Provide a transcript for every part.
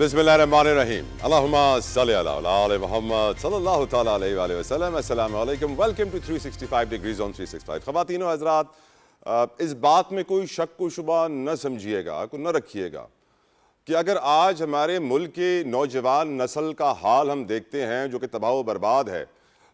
बिस्मिल्लाहिर्रहमानिर्रहीम अल्लाहुम्मा सल्लि अला आले मोहम्मद सल्लल्लाहु तआला अलैहि वसल्लम। अस्सलाम वालेकुम, वेलकम टू 365 डिग्रीज ऑन 365। ख़वातीन व हज़रात, इस बात में कोई शक व शुबा न समझिएगा, को न रखिएगा कि अगर आज हमारे मुल्क के नौजवान नस्ल का हाल हम देखते हैं जो कि तबाह व बर्बाद है,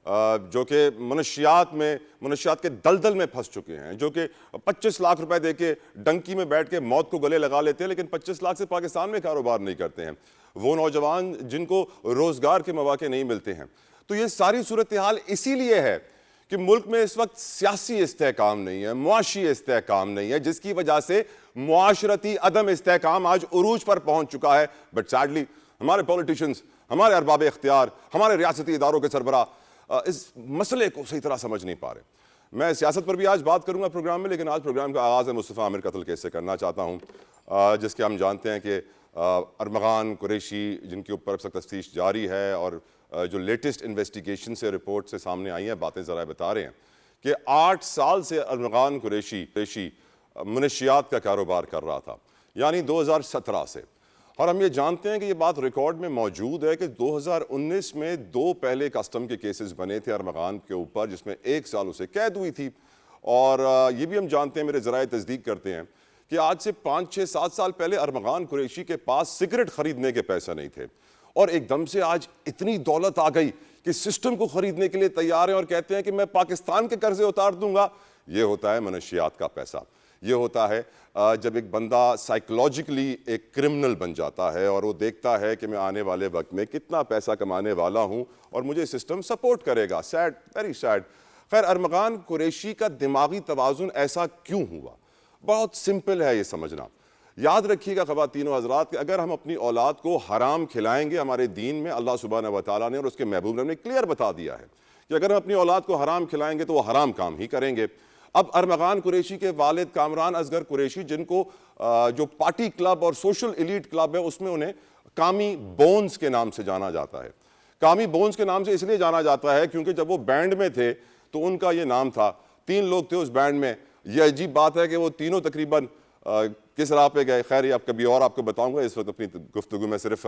जो कि मनशियात के दलदल में फंस चुके हैं, जो कि 25 लाख रुपए दे के डंकी में बैठ के मौत को गले लगा लेते हैं, लेकिन 25 लाख से पाकिस्तान में कारोबार नहीं करते हैं वो नौजवान जिनको रोज़गार के मौके नहीं मिलते हैं। तो ये सारी सूरत हाल इसीलिए है कि मुल्क में इस वक्त सियासी इस्तेहकाम नहीं है, मुआशी इस्तेहकाम नहीं है, जिसकी वजह से मुआशरती अदम इस्तेहकाम आज उरूज पर पहुंच चुका है। बट सैडली हमारे पॉलिटिशियंस, हमारे अरबाब इख्तियार, हमारे रियासती इदारों के सरबरा इस मसले को सही तरह समझ नहीं पा रहे। मैं सियासत पर भी आज बात करूंगा प्रोग्राम में, लेकिन आज प्रोग्राम का आगाज़ है मुस्तफ़ा आमिर कत्ल केस से करना चाहता हूं, जिसके हम जानते हैं कि अरमगान कुरैशी जिनके ऊपर अब तक तफ्तीश जारी है और जो लेटेस्ट इन्वेस्टिगेशन से रिपोर्ट से सामने आई हैं बातें ज़रा बता रहे हैं कि 8 साल से अरमगान कुरैशी मनशियात का कारोबार कर रहा था, यानी 2017 से। और हम ये जानते हैं कि ये बात रिकॉर्ड में मौजूद है कि 2019 में 2 पहले कस्टम के केसेस बने थे अरमगान के ऊपर, जिसमें 1 साल उसे कैद हुई थी। और ये भी हम जानते हैं, मेरे ज़राए तस्दीक करते हैं कि आज से 5, 6, 7 साल पहले अरमगान कुरैशी के पास सिगरेट खरीदने के पैसे नहीं थे, और एकदम से आज इतनी दौलत आ गई कि सिस्टम को खरीदने के लिए तैयार हैं और कहते हैं कि मैं पाकिस्तान के कर्जे उतार दूंगा। ये होता है मनशियात का पैसा। ये होता है जब एक बंदा साइकोलॉजिकली एक क्रिमिनल बन जाता है और वो देखता है कि मैं आने वाले वक्त में कितना पैसा कमाने वाला हूं और मुझे सिस्टम सपोर्ट करेगा। Sad, very sad. खैर, अरमगान कुरैशी का दिमागी तवाज़ुन ऐसा क्यों हुआ? बहुत सिंपल है ये समझना। याद रखिएगा ख़वातीन व हज़रात कि अगर हम अपनी औलाद को हराम खिलाएंगे, हमारे दीन में अल्लाह सुब्हानहू व तआला ने और उसके महबूब ने क्लियर बता दिया है कि अगर हम अपनी औलाद को हराम खिलाएंगे तो वो हराम काम ही करेंगे। अब अरमगान कुरैशी के वालिद कामरान असगर कुरैशी, जिनको जो पार्टी क्लब और सोशल एलीट क्लब है उसमें उन्हें कामी बोन्स के नाम से जाना जाता है। कामी बोन्स के नाम से इसलिए जाना जाता है क्योंकि जब वो बैंड में थे तो उनका ये नाम था। 3 लोग थे उस बैंड में। ये अजीब बात है कि वो तीनों तकरीबन किस राह पे गए, खैर आप कभी और आपको बताऊंगा। इस वक्त अपनी गुफ्तगू में सिर्फ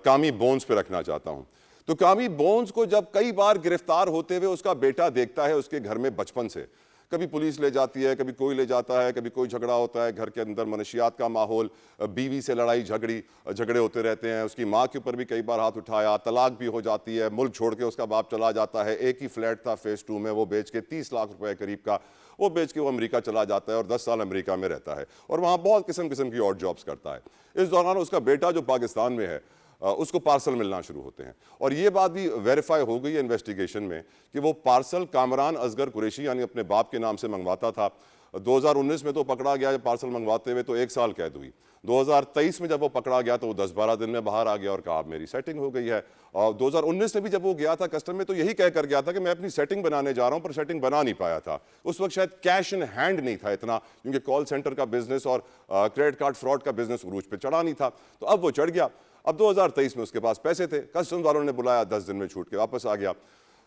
कामी बोन्स पे रखना चाहता हूँ। तो कामी बोन्स को जब कई बार गिरफ्तार होते हुए उसका बेटा देखता है उसके घर में बचपन से, कभी पुलिस ले जाती है, कभी कोई ले जाता है, कभी कोई झगड़ा होता है, घर के अंदर मनशियात का माहौल, बीवी से लड़ाई झगड़े होते रहते हैं, उसकी माँ के ऊपर भी कई बार हाथ उठाया, तलाक भी हो जाती है, मुल्क छोड़ के उसका बाप चला जाता है। एक ही फ्लैट था फेज़ 2 में, वो बेच के 30 लाख रुपए करीब का वो बेच के वो अमेरिका चला जाता है और 10 साल अमेरिका में रहता है और वहाँ बहुत किस्म की और जॉब्स करता है। इस दौरान उसका बेटा जो पाकिस्तान में है उसको पार्सल मिलना शुरू होते हैं और ये बात भी वेरीफाई हो गई है इन्वेस्टिगेशन में कि वो पार्सल कामरान असगर कुरैशी यानी अपने बाप के नाम से मंगवाता था। 2019 में तो पकड़ा गया पार्सल मंगवाते हुए, तो 1 साल कैद हुई। 2023 में जब वो पकड़ा गया तो वो 10-12 दिन में बाहर आ गया और कहा मेरी सेटिंग हो गई है। और 2019 में भी जब वो गया था कस्टम में तो यही कह कर गया था कि मैं अपनी सेटिंग बनाने जा रहा हूं, पर सेटिंग बना नहीं पाया था। उस वक्त शायद कैश इन हैंड नहीं था इतना, क्योंकि कॉल सेंटर का बिजनेस और क्रेडिट कार्ड फ्रॉड का बिजनेस उरूज पे चढ़ा नहीं था। तो अब वो चढ़ गया। अब 2023 में उसके पास पैसे थे, कस्टम वालों ने बुलाया, 10 दिन में छूट के वापस आ गया।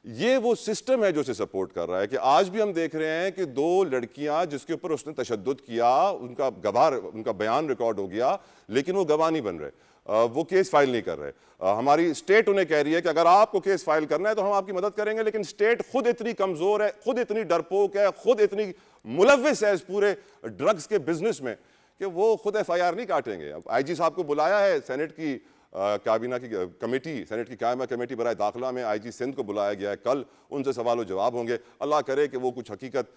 ये वो सिस्टम है जो उसे सपोर्ट कर रहा है कि आज भी हम देख रहे हैं कि 2 लड़कियां जिसके ऊपर उसने तशद्दुद किया, उनका बयान रिकॉर्ड हो गया, लेकिन वो गवाह नहीं बन रहे, वो केस फाइल नहीं कर रहे। हमारी स्टेट उन्हें कह रही है कि अगर आपको केस फाइल करना है तो हम आपकी मदद करेंगे, लेकिन स्टेट खुद इतनी कमजोर है, खुद इतनी डरपोक है, खुद इतनी मुलव्विस है इस पूरे ड्रग्स के बिजनेस में कि वो खुद FIR नहीं काटेंगे। अब IG साहब को बुलाया है, सेनेट की काबीना की कमेटी, सेनेट की कायमा कमेटी बराए दाखिला में IG सिंध को बुलाया गया है। कल उनसे सवाल व जवाब होंगे। अल्लाह करे कि वो कुछ हकीकत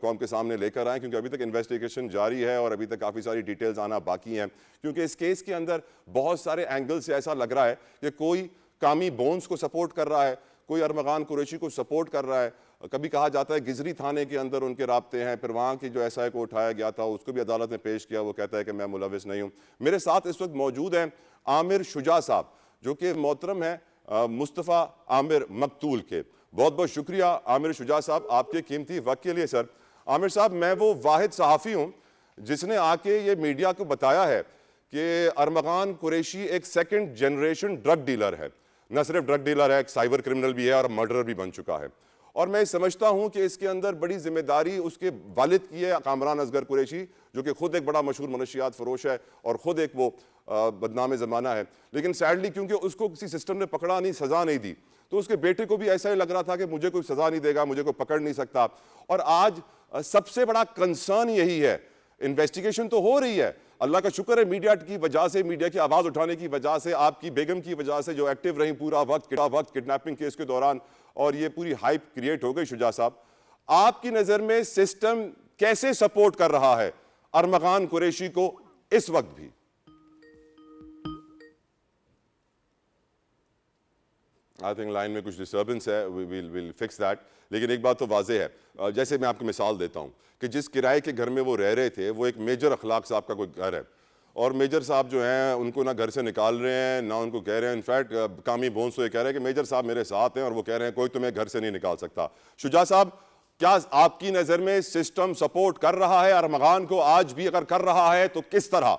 कौम के सामने लेकर आएँ, क्योंकि अभी तक इन्वेस्टिगेशन जारी है और अभी तक काफ़ी सारी डिटेल्स आना बाकी हैं। क्योंकि इस केस के अंदर बहुत सारे एंगल से ऐसा लग रहा है कि कोई कामी बोन्स को सपोर्ट कर रहा है, कोई अरमगान कुरैशी को सपोर्ट कर रहा है। कभी कहा जाता है गिजरी थाने के अंदर उनके राब्ते हैं, फिर वहाँ की जो SI को उठाया गया था उसको भी अदालत में पेश किया, वो कहता है कि मैं मुलविस नहीं हूँ। मेरे साथ इस वक्त मौजूद हैं आमिर शुजा साहब, जो कि मोहतरम है मुस्तफ़ा आमिर मकतूल के। बहुत बहुत शुक्रिया आमिर शुजा साहब आपके कीमती वक्त के लिए। सर आमिर साहब, मैं वो वाहिद सहाफ़ी हूँ जिसने आके ये मीडिया को बताया है कि अरमगान कुरैशी एक 2nd जनरेशन ड्रग डीलर है। न सिर्फ ड्रग डीलर है, एक साइबर क्रिमिनल भी है और मर्डरर भी बन चुका है। और मैं समझता हूं कि इसके अंदर बड़ी जिम्मेदारी उसके वालिद की है, कामरान असगर कुरैशी, जो कि खुद एक बड़ा मशहूर मनशियात फरोश है और ख़ुद एक वो बदनाम ज़माना है। लेकिन सैडली क्योंकि उसको किसी सिस्टम ने पकड़ा नहीं, सज़ा नहीं दी, तो उसके बेटे को भी ऐसा ही लग रहा था कि मुझे कोई सज़ा नहीं देगा, मुझे कोई पकड़ नहीं सकता। और आज सबसे बड़ा कंसर्न यही है, इन्वेस्टिगेशन तो हो रही है, अल्लाह का शुक्र है मीडिया की वजह से, मीडिया की आवाज़ उठाने की वजह से, आपकी बेगम की वजह से जो एक्टिव रही पूरा वक्त किडनैपिंग केस के दौरान, और ये पूरी हाइप क्रिएट हो गई। शुजा साहब, आपकी नज़र में सिस्टम कैसे सपोर्ट कर रहा है अरमगान कुरैशी को इस वक्त भी? आई थिंक लाइन में कुछ डिस्टर्बेंस है, विल फिक्स दैट। लेकिन एक बात तो वाज़ेह है, जैसे मैं आपको मिसाल देता हूँ कि जिस किराए के घर में वो रह रहे थे, वो एक मेजर अखलाक साहब का कोई घर है, और मेजर साहब जो हैं उनको ना घर से निकाल रहे हैं ना उनको कह रहे हैं। इनफैक्ट कामी बोन्स तो ये कह रहे हैं कि मेजर साहब मेरे साथ हैं और वो कह रहे हैं कोई तुम्हें घर से नहीं निकाल सकता। शुजा साहब, क्या आपकी नज़र में सिस्टम सपोर्ट कर रहा है अरमगान को आज भी? अगर कर रहा है तो किस तरह?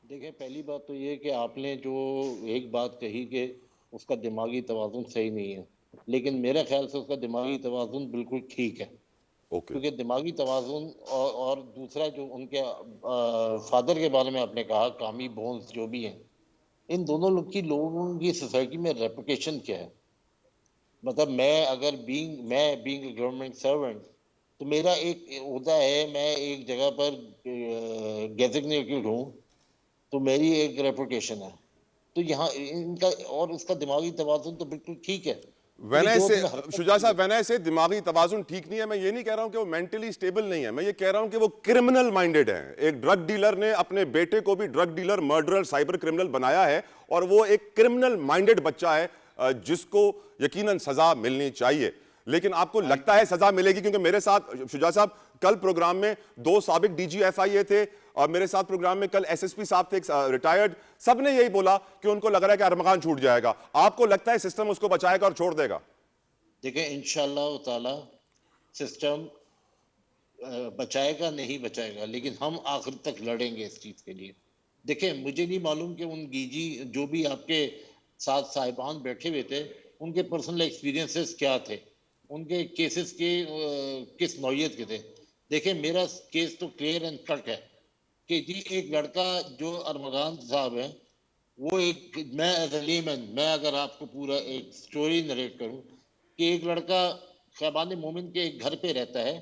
देखिए, पहली बात तो ये कि आपने जो एक बात कही कि उसका दिमागी तवाज़ुन सही नहीं है, लेकिन मेरे ख्याल से उसका दिमागी तवाज़ुन बिल्कुल ठीक है। क्योंकि दिमागी तवाज़ुन और दूसरा जो उनके फादर के बारे में आपने कहा, कामी बोन्स जो भी हैं, इन दोनों लोगों की सोसाइटी में रेपुटेशन क्या है? मतलब मैं बीइंग ए गवर्नमेंट सर्वेंट, तो मेरा एक ओहदा है, मैं एक जगह पर डेजिग्नेटेड हूँ, तो मेरी एक रेपुटेशन है। तो यहाँ इनका और उसका दिमागी तवाज़ुन तो बिल्कुल ठीक है। शुजा साहब, वैसे से दिमागी तवाज़ुन ठीक नहीं है। मैं ये नहीं कह रहा हूं कि वो मेंटली स्टेबल नहीं है, मैं ये कह रहा हूं कि वो क्रिमिनल माइंडेड है। एक ड्रग डीलर ने अपने बेटे को भी drug dealer, murderer, cyber criminal बनाया है, और वो एक क्रिमिनल माइंडेड बच्चा है जिसको यकीनन सजा मिलनी चाहिए। लेकिन आपको लगता है सजा मिलेगी? क्योंकि मेरे साथ शुजा साहब कल प्रोग्राम में 2 साबिक DGFIA थे, और मेरे साथ प्रोग्राम में कल SSP साहब थे रिटायर्ड, सब ने यही बोला कि उनको लग रहा है कि अरमगान छूट जाएगा। आपको लगता है सिस्टम उसको बचाएगा और छोड़ देगा? देखिए, इंशाअल्लाह ताला सिस्टम बचाएगा, नहीं बचाएगा, लेकिन हम आखिर तक लड़ेंगे इस चीज के लिए। देखिए, मुझे नहीं मालूम कि उन डीजी जो भी आपके साथ साहिबान बैठे हुए थे, उनके पर्सनल एक्सपीरियंसेस क्या थे, उनके केसेस के किस नौयत के थे। देखिए, मेरा केस तो क्लियर एंड कट है कि जी एक लड़का जो अरमगान साहब है, वो एक, मैं एज ए लेमैन, मैं अगर आपको पूरा एक स्टोरी नरेट करूं कि एक लड़का खैबान मोमिन के एक घर पे रहता है,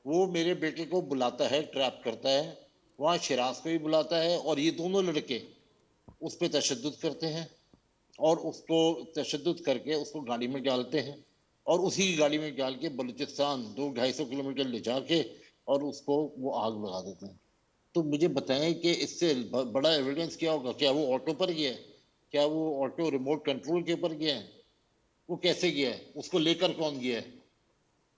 वो मेरे बेटे को बुलाता है, ट्रैप करता है, वहाँ शिराज को भी बुलाता है, और ये दोनों लड़के उस पर तशद्दुद करते हैं, और उसको तशद्दुद करके उसको गाड़ी में डालते हैं, और उसी गाड़ी में डाल के बलूचिस्तान 200-250 किलोमीटर ले जाके और उसको वो आग लगा देते हैं। तो मुझे बताएं कि इससे बड़ा एविडेंस क्या होगा? क्या वो ऑटो पर गया है? क्या वो ऑटो रिमोट कंट्रोल के ऊपर गया है? वो कैसे गया है? उसको लेकर कौन गया है?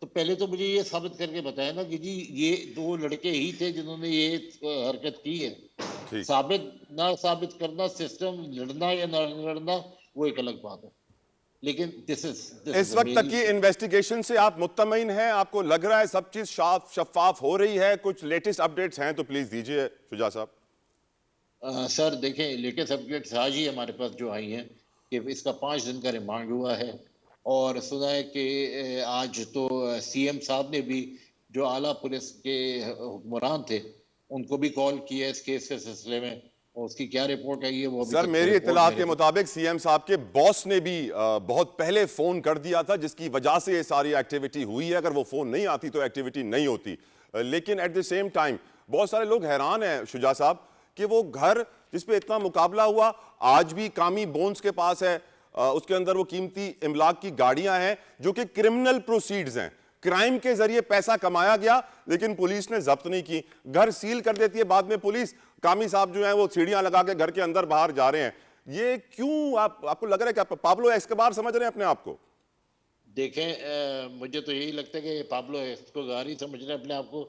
तो पहले तो मुझे ये साबित करके बताया ना कि जी ये 2 लड़के ही थे जिन्होंने ये हरकत की है। साबित ना साबित करना, सिस्टम लड़ना या ना लड़ना, वो एक अलग बात है। लेकिन दिस इस वक्त तक की इन्वेस्टिगेशन से आप मुत्तमईन हैं? आपको लग रहा है सब चीज शफाफ हो रही है? कुछ लेटेस्ट अपडेट्स हैं तो प्लीज दीजिए शुजा साहब। सर देखें, लेटेस्ट अपडेट्स आज ही हमारे पास जो आई हैं कि इसका 5 दिन का रिमांड हुआ है, और सुना है कि आज तो CM साहब ने भी जो आला पुलिस के हुक्मरान थे उनको भी कॉल किया इस केस के सिलसिले में, और उसकी क्या रिपोर्ट आई है वो अभी सर मेरी इत्तलात के मुताबिक CM साहब के बॉस ने भी बहुत पहले फोन कर दिया था, जिसकी वजह से ये सारी एक्टिविटी हुई है। अगर वो फोन नहीं आती तो एक्टिविटी नहीं होती। लेकिन एट द सेम टाइम बहुत सारे लोग हैरान हैं शुजा साहब कि वो घर जिस पे इतना मुकाबला हुआ आज भी कामी बोन्स के पास है। उसके अंदर वो कीमती इमलाक की गाड़ियां हैं जो कि क्रिमिनल प्रोसीड्स हैं, क्राइम के जरिए पैसा कमाया गया, लेकिन पुलिस ने जब्त नहीं की। घर सील कर देती है बाद में पुलिस। कामी साहब जो हैं वो सीढ़ियां लगा के घर के अंदर बाहर जा रहे हैं। ये क्यों? आपको लग रहा है कि आप पाब्लो एस्कोबार समझ रहे हैं अपने आप को? देखें, मुझे तो यही लगता है कि पाब्लो एस्कोबार ही समझ रहे हैं अपने आप को।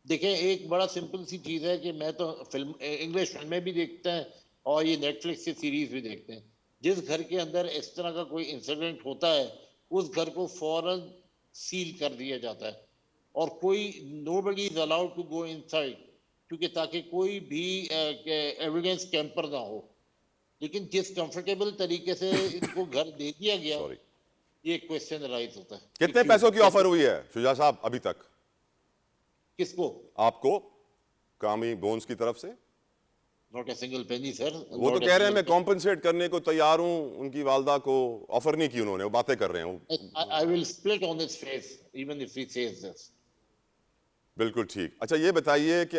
देखें, एक बड़ा सिंपल सी चीज़ है कि मैं तो फिल्म इंग्लिश फिल्में भी देखता है और ये नेटफ्लिक्स की सीरीज भी देखते हैं। जिस घर के अंदर इस तरह का कोई इंसिडेंट होता है, उस घर को फौरन सील कर दिया जाता है, और कोई nobody is allowed to go inside, क्योंकि ताकि कोई भी एविडेंस कैंपर ना हो। लेकिन जिस कंफर्टेबल तरीके से इनको घर दे दिया गया, सॉरी ये क्वेश्चन राइज होता है कि कितने क्यों, पैसों की कैसे, ऑफर हुई है शुजा साहब अभी तक किसको? आपको, कामी बोन्स की तरफ से? Not a single penny sir, वो तो नॉट ए कह रहे हैं सिंगल मैं कॉम्पनसेट करने को तैयार हूं, उनकी वालदा को ऑफर नहीं की उन्होंने, वो बातें कर रहे हैं वो। Penny. I will split on his face even if he says this. बिल्कुल ठीक। अच्छा ये बताइए कि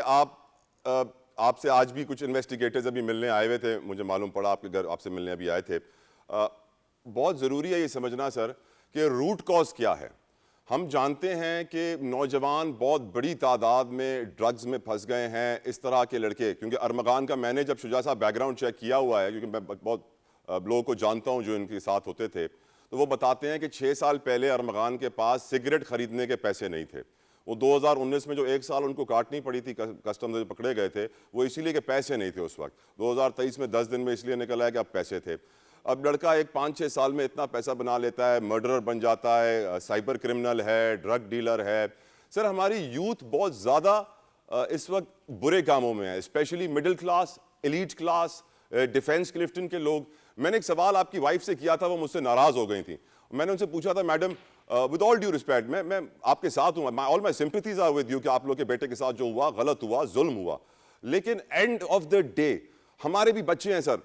आपसे आज भी कुछ इन्वेस्टिगेटर्स अभी मिलने आए हुए थे, मुझे मालूम पड़ा आपके घर आपसे मिलने अभी आए थे। बहुत ज़रूरी है ये समझना सर कि रूट कॉज क्या है। हम जानते हैं कि नौजवान बहुत बड़ी तादाद में ड्रग्स में फंस गए हैं, इस तरह के लड़के, क्योंकि अरमगान का मैंने जब शुजा साहब बैकग्राउंड चेक किया हुआ है, क्योंकि मैं बहुत लोगों को जानता हूं जो इनके साथ होते थे, तो वो बताते हैं कि 6 साल पहले अरमगान के पास सिगरेट खरीदने के पैसे नहीं थे। वो 2019 में जो 1 साल उनको काटनी पड़ी थी कस्टम से जो पकड़े गए थे, वो इसीलिए कि पैसे नहीं थे उस वक्त। 2023 में 10 दिन में इसलिए निकल आया कि अब पैसे थे। अब लड़का एक 5-6 साल में इतना पैसा बना लेता है, मर्डरर बन जाता है, साइबर क्रिमिनल है, ड्रग डीलर है। सर हमारी यूथ बहुत ज़्यादा इस वक्त बुरे कामों में है, specially middle class, elite class, defence Clifton के लोग। मैंने एक सवाल आपकी वाइफ से किया था, वो मुझसे नाराज़ हो गई थी। मैंने उनसे पूछा था, madam with all due respect, मैं आपके साथ हूँ, all my sympathies are with you कि आप लोग के बेटे के साथ जो हुआ गलत हुआ, जुल्म हुआ, लेकिन एंड ऑफ द डे हमारे भी बच्चे हैं सर।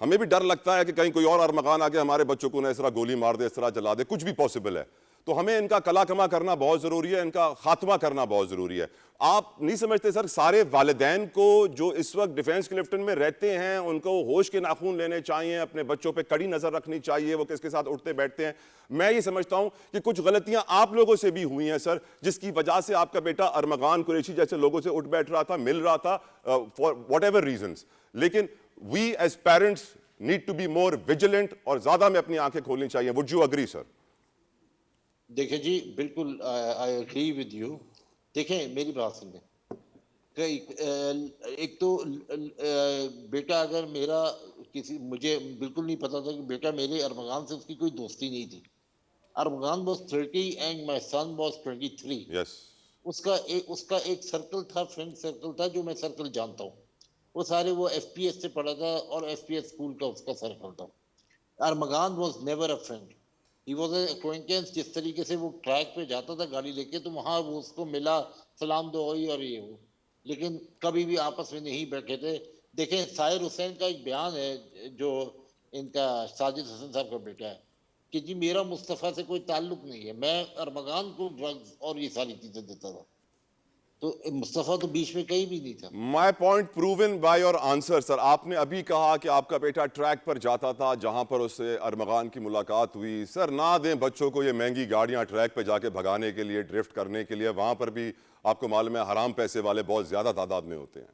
हमें भी डर लगता है कि कहीं कोई और अरमगान आके हमारे बच्चों को ना इस तरह गोली मार दे, इस तरह जला दे, कुछ भी पॉसिबल है। तो हमें इनका कला कमा करना बहुत ज़रूरी है, इनका खात्मा करना बहुत ज़रूरी है। आप नहीं समझते सर, सारे वालिदैन को जो इस वक्त डिफेंस क्लिफ्टन में रहते हैं उनको होश के नाखून लेने चाहिए, अपने बच्चों पे कड़ी नज़र रखनी चाहिए, वो किसके साथ उठते बैठते हैं। मैं ये समझता हूं कि कुछ गलतियां आप लोगों से भी हुई हैं सर, जिसकी वजह से आपका बेटा अरमगान कुरैशी जैसे लोगों से उठ बैठ रहा था, मिल रहा था, फॉर वॉट एवर रीजन्स। लेकिन we as parents need to be more vigilant और ज्यादा में अपनी आंखें खोलनी चाहिए। Would you agree sir? देखिए जी, बिल्कुल आई एग्री विद यू। देखें मेरी बात सुनिए, एक तो बेटा अगर मेरा किसी, मुझे बिल्कुल नहीं पता था कि बेटा मेरे अरमगान से उसकी कोई दोस्ती नहीं थी। Armaghan was 30 and my son was 23। Yes. उसका एक सर्कल था, फ्रेंड सर्कल था, जो मैं सर्कल जानता हूँ। वो सारे वो एफपीएस से पढ़ा था और एफपीएस स्कूल का उसका सर्कल था। Armaghan was never a friend, he was an acquaintance. जिस तरीके से वो ट्रैक पे जाता था गाड़ी लेके, तो वहां वो उसको मिला, सलाम दो हुई और ये वो, लेकिन कभी भी आपस में नहीं बैठे थे। देखें साहिर हुसैन का एक बयान है, जो इनका साजिद हसन साहब का बेटा है, कि जी मेरा मुस्तफ़ा से कोई ताल्लुक नहीं है, मैं अरमगान को ड्रग्स और ये सारी चीजें देता था। तो मुस्तफ़ा तो बीच में कहीं भी नहीं था। My point proven by your answer sir. आपने अभी कहा कि आपका बेटा ट्रैक पर जाता था जहां पर उससे अरमगान की मुलाकात हुई। सर ना दें बच्चों को ये महंगी गाड़ियां ट्रैक पर जाके भगाने के लिए, ड्रिफ्ट करने के लिए। वहां पर भी आपको मालूम है हराम पैसे वाले बहुत ज्यादा तादाद में होते हैं।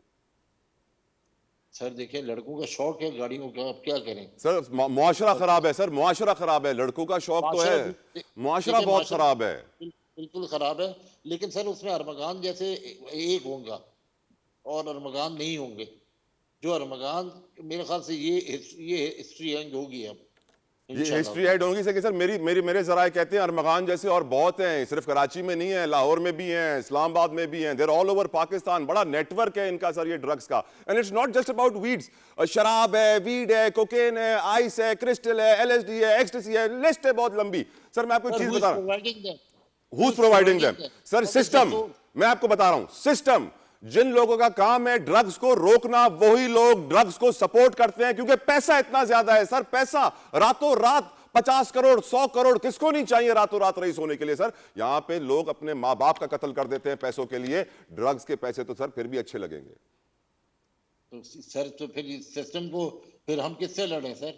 सर देखिए, लड़कों का शौक है गाड़ियों का, अब क्या करें। सर मुआशरा खराब है सर, मुआशरा खराब है। लड़कों का शौक तो माशरा है, मुआशरा बहुत खराब है। बिल्कुल खराब है। लेकिन सर उसमें अरमगान जैसे एक होगा और अरमगान नहीं होंगे। जो अरमगान, मेरे ख्याल से ये हिस्ट्री एंड होगी अब ये इंशाल्लाह। हिस्ट्री ऐड होगी सर। मेरे जराए कहते हैं अरमगान जैसे और बहुत हैं, सिर्फ कराची में नहीं है, लाहौर में भी हैं, इस्लामाबाद में भी हैं, देर ऑल ओवर पाकिस्तान। बड़ा नेटवर्क है इनका सर ये ड्रग्स का। And it's not just about weeds, शराब है, वीड है, कोकेन है, आइस है, क्रिस्टल है, एलएसडी है, एक्सटेसी है, लिस्ट है बहुत लंबी। सर मैं आपको एक चीज बता रहा हूं, Who's providing them? Sir system, मैं आपको बता रहा हूं, सिस्टम। जिन लोगों का काम है ड्रग्स को रोकना, वही लोग ड्रग्स को सपोर्ट करते हैं, क्योंकि पैसा इतना ज्यादा है सर। पैसा रातों रात 50 करोड़ 100 करोड़ किसको नहीं चाहिए रातों रात रईस होने के लिए सर। यहां पे लोग अपने मां बाप का कत्ल कर देते हैं पैसों के लिए। ड्रग्स के पैसे तो सर फिर भी अच्छे लगेंगे। तो सर, तो फिर इस सिस्टम को फिर हम किससे लड़ें सर?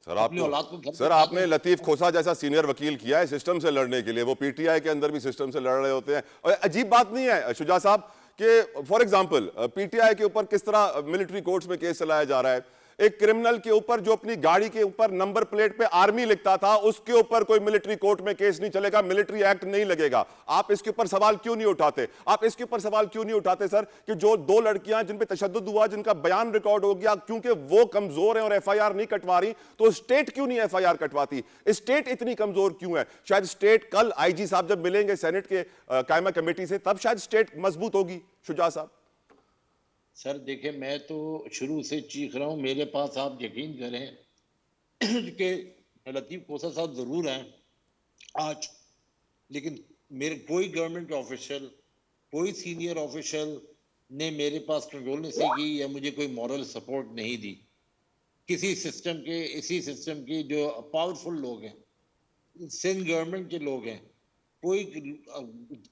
सर अपनी आपको, औलाद को घर सर पे आपने डालें। लतीफ खोसा जैसा सीनियर वकील किया है सिस्टम से लड़ने के लिए। वो पीटीआई के अंदर भी सिस्टम से लड़ रहे होते हैं। और अजीब बात नहीं है शुजा साहब कि फॉर एग्जांपल पीटीआई के ऊपर किस तरह मिलिट्री कोर्ट्स में केस चलाया जा रहा है। एक क्रिमिनल के ऊपर जो अपनी गाड़ी के ऊपर नंबर प्लेट पे आर्मी लिखता था, उसके ऊपर कोई मिलिट्री कोर्ट में केस नहीं चलेगा, मिलिट्री एक्ट नहीं लगेगा। आप इसके ऊपर सवाल क्यों नहीं उठाते? आप इसके ऊपर सवाल क्यों नहीं उठाते सर कि जो 2 लड़कियां जिन पे तशद्दुद हुआ, जिनका बयान रिकॉर्ड हो गया, क्योंकि वो कमजोर हैं और एफआईआर नहीं कटवा रही, तो स्टेट क्यों नहीं एफआईआर कटवाती? स्टेट इतनी कमजोर क्यों है? शायद स्टेट, कल आईजी साहब जब मिलेंगे सेनेट के कायमा कमेटी से, तब शायद स्टेट मजबूत होगी। शुजा साहब सर देखिए, मैं तो शुरू से चीख रहा हूं, मेरे पास आप यकीन करें कि लतीफ खोसा साहब जरूर हैं आज, लेकिन मेरे कोई गवर्नमेंट के ऑफिशियल, कोई सीनियर ऑफिशियल ने मेरे पास कंडोलेंस नहीं की या मुझे कोई मॉरल सपोर्ट नहीं दी। किसी सिस्टम के, इसी सिस्टम की जो पावरफुल लोग हैं, सिंध गवर्नमेंट के लोग हैं, कोई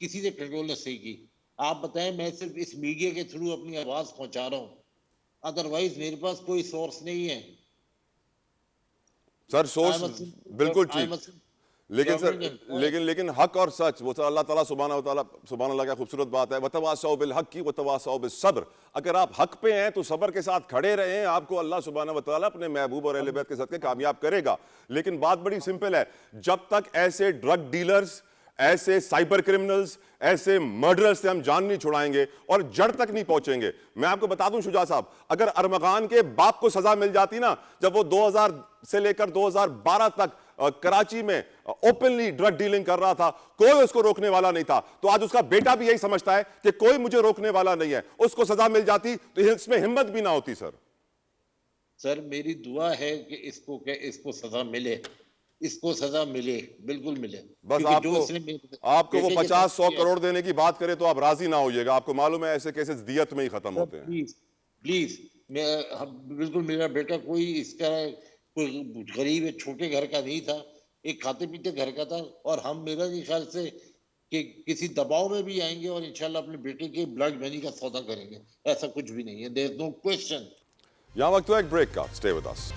किसी से कंडोलेंस नहीं की। आप बताएं, मैं सिर्फ इस मीडिया के थ्रू अपनी आवाज पहुंचा रहा हूं, अदरवाइज मेरे पास कोई सोर्स नहीं है। सर सोर्स बिल्कुल आई ठीक, मस्ट लेकिन सर गवर्नमेंट लेकिन हक और सच वो तो अल्लाह ताला सुभान अल्लाह क्या खूबसूरत बात है, वतवासौ बिल हक की वतवासौ बिस सब्र। अगर आप हक पे हैं तो सब्र के साथ खड़े रहें, आपको अल्लाह सुभान व तआला अपने महबूब और अहले बैत के सदके कामयाब करेगा। लेकिन बात बड़ी सिंपल है, जब तक ऐसे ड्रग डीलर्स, ऐसे साइबर क्रिमिनल्स, ऐसे मर्डरर्स से हम जान नहीं छुड़ाएंगे और जड़ तक नहीं पहुंचेंगे। मैं आपको बता दूं शुजा साहब, अगर अरमगान के बाप को सजा मिल जाती ना, जब वो 2000 से लेकर 2012 तक कराची में ओपनली ड्रग डीलिंग कर रहा था, कोई उसको रोकने वाला नहीं था, तो आज उसका बेटा भी यही समझता है कि कोई मुझे रोकने वाला नहीं है। उसको सजा मिल जाती तो इसमें हिम्मत भी ना होती। सर मेरी दुआ है कि इसको सजा मिले, इसको सजा मिले, बिल्कुल मिले। बस क्योंकि जो आपको इसने मेरे आपको वो बेटे के साथ 50-100 किया है, करोड़ देने की बात करे तो आप राजी ना होइएगा। आपको मालूम है ऐसे केसेस दियत में ही खत्म सर होते हैं। प्लीज प्लीज, मैं बिल्कुल, मेरा बेटा कोई इस तरह कोई गरीब है, छोटे घर का नहीं था, एक खाते पीते घर का था। और हम, मेरा नहीं ख्याल से कि किसी दबाव में भी आएंगे और इंशाल्लाह अपने बेटे के ब्लड मनी का सौदा करेंगे, ऐसा कुछ भी नहीं है। There is no question. यहां वक्त हुआ एक ब्रेक का, stay with us.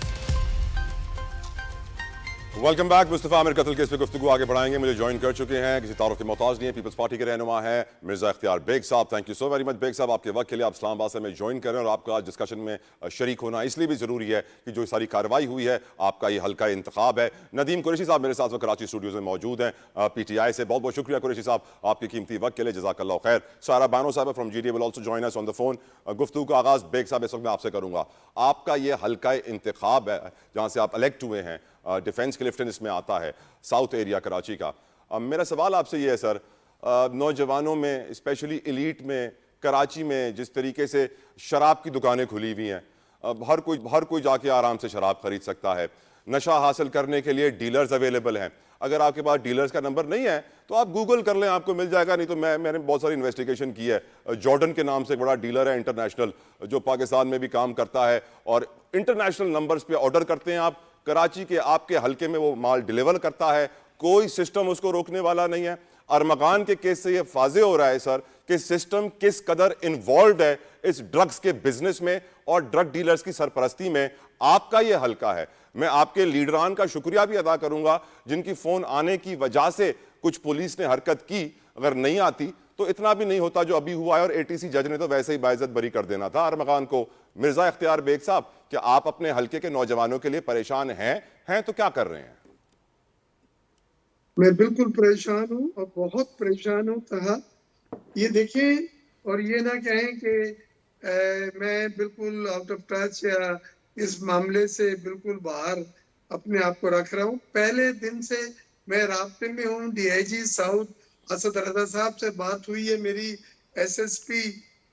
Welcome back. Mustafa Aamir कत्ल केस पे गुफ्तगू आगे बढ़ाएंगे। मुझे ज्वाइन कर चुके हैं, किसी तारुफ के मोहताज नहीं है, पीपल्स पार्टी के रहनुमा है Mirza Ikhtiyar Beg sahab. Thank you so very much Beg sahab, आपके वक्त के लिए। आप इस्लामाबाद से हमें ज्वाइन कर रहे हैं और आपका आज डिस्कशन में शरीक होना इसलिए भी ज़रूरी है कि जो सारी कार्रवाई हुई है, आपका ये हल्का इंतखाब है। नदीम कुरैशी साहब मेरे साथ कराची स्टूडियोज़ में मौजूद हैं PTI से। बहुत बहुत शुक्रिया कुरैशी साहब आपके कीमती वक्त के लिए, जज़ाकल्लाह खैर। सारा बानो साहब from GDA will also join us on the phone. गुफ्तगू का आगाज़ बेग साहब इस वक्त मैं आपसे करूँगा। आपका ये हल्का इंतखाब है जहाँ से आप इलेक्ट हुए हैं, डिफेंस क्लिफ्टन इसमें आता है, साउथ एरिया कराची का। मेरा सवाल आपसे ये है सर, नौजवानों में स्पेशली एलीट में कराची में जिस तरीके से शराब की दुकानें खुली हुई हैं, हर कोई जाके आराम से शराब खरीद सकता है, नशा हासिल करने के लिए डीलर्स अवेलेबल हैं। अगर आपके पास डीलर्स का नंबर नहीं है तो आप गूगल कर लें, आपको मिल जाएगा। नहीं तो मैंने बहुत सारी इन्वेस्टिगेशन की है। जॉर्डन के नाम से एक बड़ा डीलर है इंटरनेशनल, जो पाकिस्तान में भी काम करता है और इंटरनेशनल नंबर्स पे ऑर्डर करते हैं आप, कराची के आपके हल्के में वो माल डिलीवर करता है, कोई सिस्टम उसको रोकने वाला नहीं है। अरमगान के केस से ये फाजे हो रहा है सर कि सिस्टम किस कदर इन्वॉल्व है इस ड्रग्स के बिजनेस में और ड्रग डीलर्स की सरपरस्ती में। आपका ये हल्का है। मैं आपके लीडरान का शुक्रिया भी अदा करूंगा जिनकी फोन आने की वजह से कुछ पुलिस ने हरकत की, अगर नहीं आती तो इतना भी नहीं होता जो अभी हुआ है। और ATC जज ने तो वैसे ही बाइज्जत बरी कर देना था अरमगान को। मिर्जा इख्तियार बेग साहब, क्या आप अपने हल्के के नौजवानों के लिए परेशान हैं तो क्या कर रहे हैं? मैं बिल्कुल परेशान हूँ और बहुत परेशान हूँ कहा। ये देखें और ये ना कहें कि मैं बिल्कुल आउट ऑफ टच या इस मामले से बिल्कुल बाहर अपने आप को रख रहा हूँ। पहले दिन से मैं राब्ते में हूँ। DIG साउथ असद रजा साहब से बात हुई है मेरी, SSP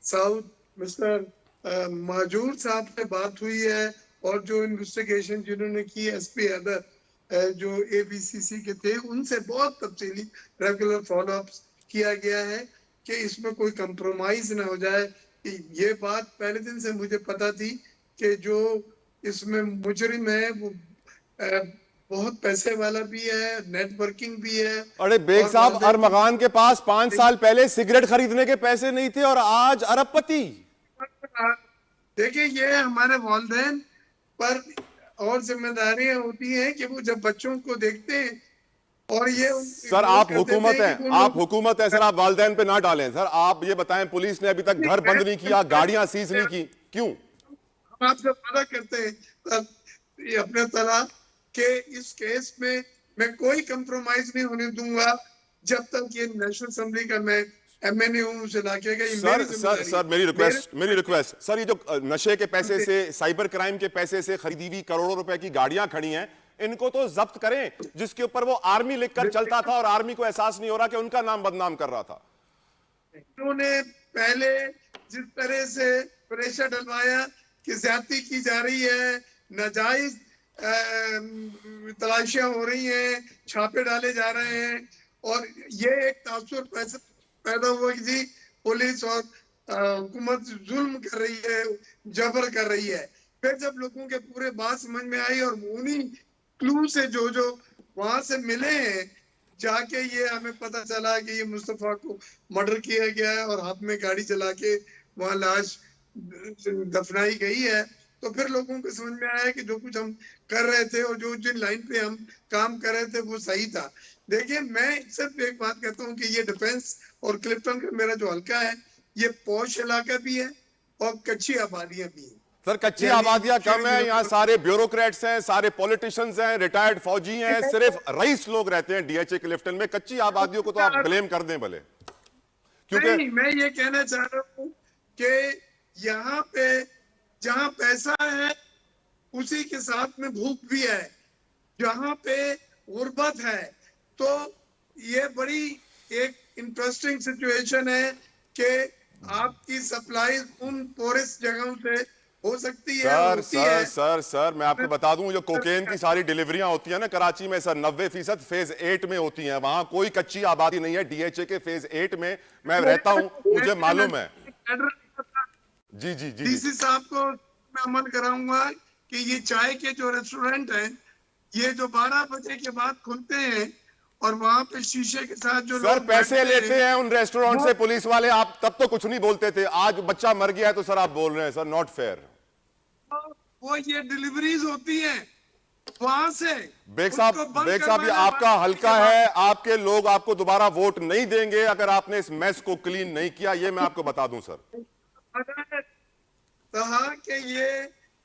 साउथ मिस्टर माजूर साहब से बात हुई है, और जो इन्वेस्टिगेशन जिन्होंने की SP अदर जो ABCC के थे उनसे बहुत तफसीली रेगुलर फॉलोअप किया गया है कि इसमें कोई कंप्रोमाइज ना हो जाए। ये बात पहले दिन से मुझे पता थी कि जो इसमें मुजरिम है वो बहुत पैसे वाला भी है, नेटवर्किंग भी है। अरे बेग साहब, अरमगान के पास 5 साल पहले सिगरेट खरीदने के पैसे नहीं थे और आज अरबपति। देखिए, ये हमारे वालिदैन पर और जिम्मेदारियां होती हैं कि वो जब बच्चों को देखते हैं और ये सर आप हुकूमत हैं, आप हुकूमत है सर, आप वालिदैन पे ना डालें सर। आप ये बताएं, पुलिस ने अभी तक घर बंद नहीं किया, गाड़ियां सीज नहीं की, क्यों? हम आपसे वादा करते हैं ये अपने तरह के इस केस में मैं कोई कंप्रोमाइज नहीं होने दूंगा जब तक ये नेशनल असेंबली का मैं MNA हूं उस इलाके का। सर मेरी रिक्वेस्ट सर, ये जो नशे के पैसे से, साइबर क्राइम के पैसे से खरीदी हुई करोड़ों रुपए की गाड़ियां खड़ी हैं, इनको तो जब्त करें, जिसके ऊपर वो आर्मी लिखकर चलता था और आर्मी को एहसास नहीं हो रहा कि उनका नाम बदनाम कर रहा था। उन्होंने पहले जिस तरह से प्रेशर डलवाया कि ज्यादती की जा रही है, नाजायज तलाशियां हो रही हैं, छापे डाले जा रहे हैं, और ये एक तासुर पैदा हुआ कि जी पुलिस और हुकूमत जुल्म कर रही है, जबर कर रही है। फिर जब लोगों के पूरे बात समझ में आई और उन्हीं क्लू से जो जो वहां से मिले हैं, जाके ये हमें पता चला कि ये मुस्तफा को मर्डर किया गया है और हाथ में गाड़ी चला के वहां लाश दफनाई गई है। तो फिर लोगों को समझ में आया कि जो कुछ हम कर रहे थे और जो जिन लाइन पे हम काम कर रहे थे वो सही था। देखिए, मैं सिर्फ एक बात कहता हूँ कि ये डिफेंस और क्लिफ्टन का मेरा जो हल्का है, ये पॉश इलाका भी है और कच्ची आबादियां भी हैं। सर कच्ची यानी आबादियां कम है, यहाँ श्रीनगर- सारे ब्यूरोक्रेट्स हैं, सारे पॉलिटिशियंस हैं, रिटायर्ड फौजी हैं, सिर्फ रईस लोग रहते हैं डीएचए क्लिफ्टन में। कच्ची आबादियों को तो आप ब्लेम कर दें भले, क्योंकि नहीं, मैं ये कहना चाह रहा हूँ कि यहाँ पे जहाँ पैसा है उसी के साथ में भूख भी है। जहाँ पे गुर्बत है तो ये बड़ी एक इंटरेस्टिंग सिचुएशन है कि आपकी सप्लाई उन पोरस जगहों से हो सकती है, सर होती सर है। सर सर मैं आपको बता दूं, जो कोकेन की सारी डिलीवरियां होती है ना कराची में सर, 90% फेज 8 में होती हैं। वहां कोई कच्ची आबादी नहीं है। डीएचए के फेज 8 में मैं रहता हूं, मुझे मालूम है। जी जी जी, डीसी साहब को मैं अमल कराऊंगा कि ये चाय के जो रेस्टोरेंट हैं, ये जो 12 बजे के बाद खुलते हैं और वहां पे शीशे के साथ जो सर लोग पैसे बैठते लेते हैं उन रेस्टोरेंट से पुलिस वाले। आप तब तो कुछ नहीं बोलते थे, आज बच्चा मर गया है तो सर आप बोल रहे हैं। Sir not fair. वो ये डिलीवरीज होती हैं वहां से। बेग साहब, बेग साहब ये आपका हल्का है, आपके लोग आपको दोबारा वोट नहीं देंगे अगर आपने इस मेस को क्लीन नहीं किया, ये मैं आपको बता दूं सर। कहा कि ये